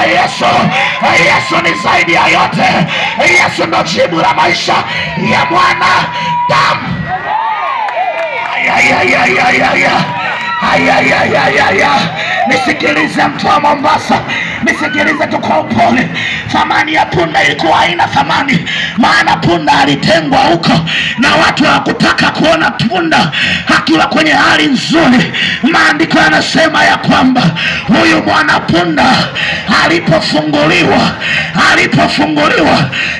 Yesu. Yesu ni zaidi ya yote. Yesu ndo jibu la maisha ya mwanadamu. Nisikilize mtu wa Mombasa, nisikilize tu kwa upole. Thamani ya punda ilikuwa haina thamani, maana punda alitengwa huko na watu hawakutaka kuona punda akiwa kwenye hali nzuri. Maandiko yanasema ya kwamba huyu mwana punda alipofunguliwa,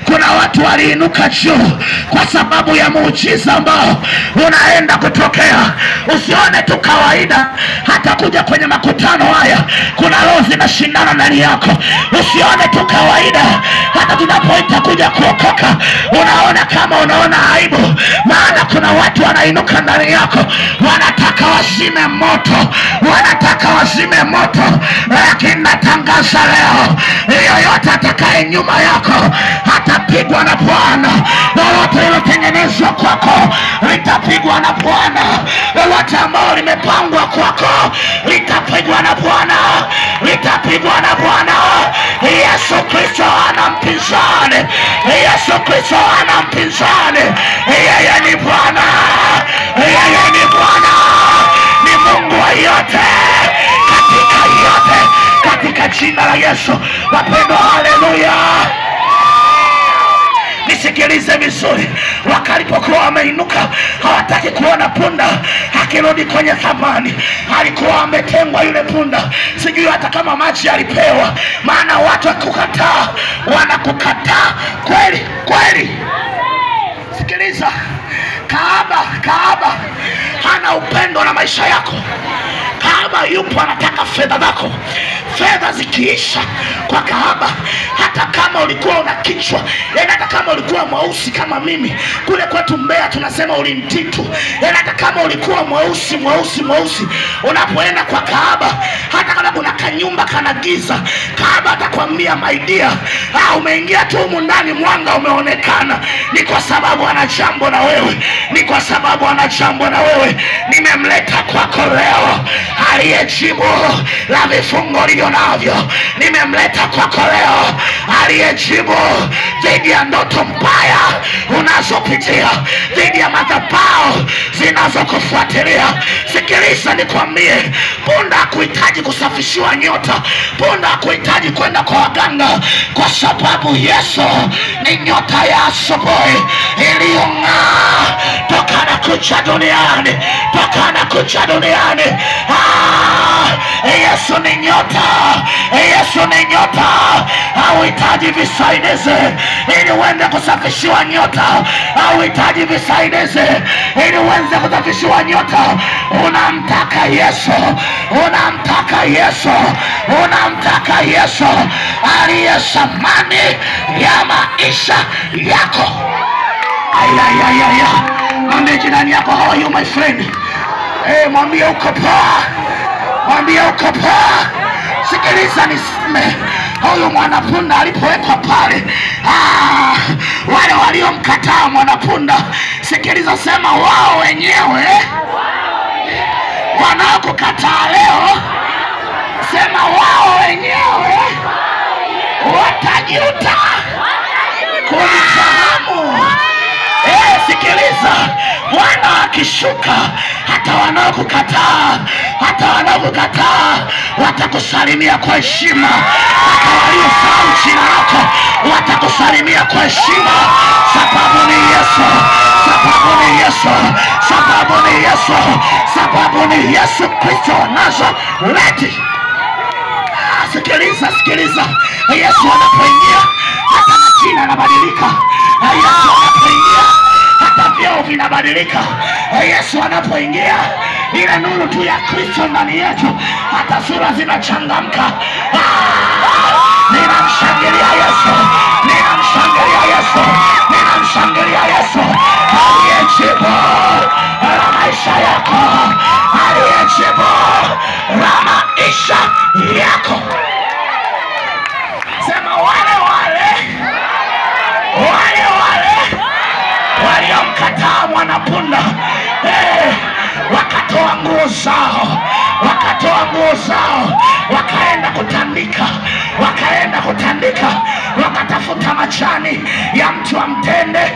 kuna watu waliinuka juu kwa sababu ya muujiza ambao unaenda kutokea. Usione tu kawaida, hata kuja kwenye makutano haya kuna roho zinashindana ndani yako. Usione tu kawaida, hata tunapoita kuja kuokoka unaona kama unaona aibu, maana kuna watu wanainuka ndani yako, wanataka wazime moto, lakini natangaza leo, yoyote atakaye nyuma yako hatapigwa na Bwana. Lolote lilotengenezwa kwako litapigwa na Bwana. Lolote ambalo limepangwa kwako litapigwa na Bwana. Yesu Kristo hana mpinzani. Yeye ni Bwana. Ni Mungu wa yote, katika jina la Yesu. Wapendwa, haleluya. Nisikilize vizuri, wakalipokuwa wameinuka hawataki kuona punda akirudi kwenye thamani. Alikuwa ametengwa yule punda, sijui hata kama maji alipewa, maana watu wakukataa, wanakukataa kweli. Sikiliza, kahaba hana upendo na maisha yako. Kahaba yupo anataka fedha zako. Fedha zikiisha kwa kahaba, hata kama ulikuwa una kichwa, hata kama ulikuwa mweusi kama mimi, kule kwetu Mbeya tunasema ulimtitu, hata kama ulikuwa mweusi, unapoenda kwa kahaba, hata kama kuna kanyumba kana giza, kahaba atakwambia my dear, umeingia tu humu ndani, mwanga umeonekana. Ni kwa sababu ana jambo na wewe. Nimemleta kwako leo aliyejibu la vifungo ulivyo navyo. Nimemleta kwako leo aliyejibu dhidi ya ndoto mbaya unazopitia, dhidi ya madhabahu zinazokufuatilia. Sikiliza nikwambie, punda hakuhitaji kusafishiwa nyota, punda hakuhitaji kwenda kwa waganga, kwa sababu Yesu ni nyota ya asubuhi iliyong'aa toka kucha duniani. Yesu ni nyota. Hauhitaji visaidizi ili uende kusafishiwa nyota. Hauhitaji visaidizi ili uende kusafishiwa nyota. Unamtaka Yesu aliye thamani ya maisha yako. Mwambie jirani yako, how are you my friend? Mwambie uko poa. Sikiliza niseme, huyu mwanapunda alipowekwa pale, wale waliomkataa mwanapunda, sikiliza, sema wao wenyewe wanaokukataa leo, sema wao wenyewe watajuta kunifahamu. Sikiliza, Bwana akishuka, hata wanaokukataa watakusalimia kwa heshima. Hata waliosahau jina lako watakusalimia kwa heshima, sababu ni Yesu Kristo wa Nazareti. Sikiliza, Yesu anapoingia hata majina yanabadilika. Yesu anapoingia hata vyeo vinabadilika. Yesu anapoingia, ile nuru tu ya Kristo ndani yetu, hata sura zinachangamka. Ninamshangilia Yesu aliyejibu la maisha yako, Sema wale waliomkataa mwanapunda, wakatoa nguo zao, wakatoa nguo zao, wakaenda kutandika, wakatafuta majani ya mti wa mtende.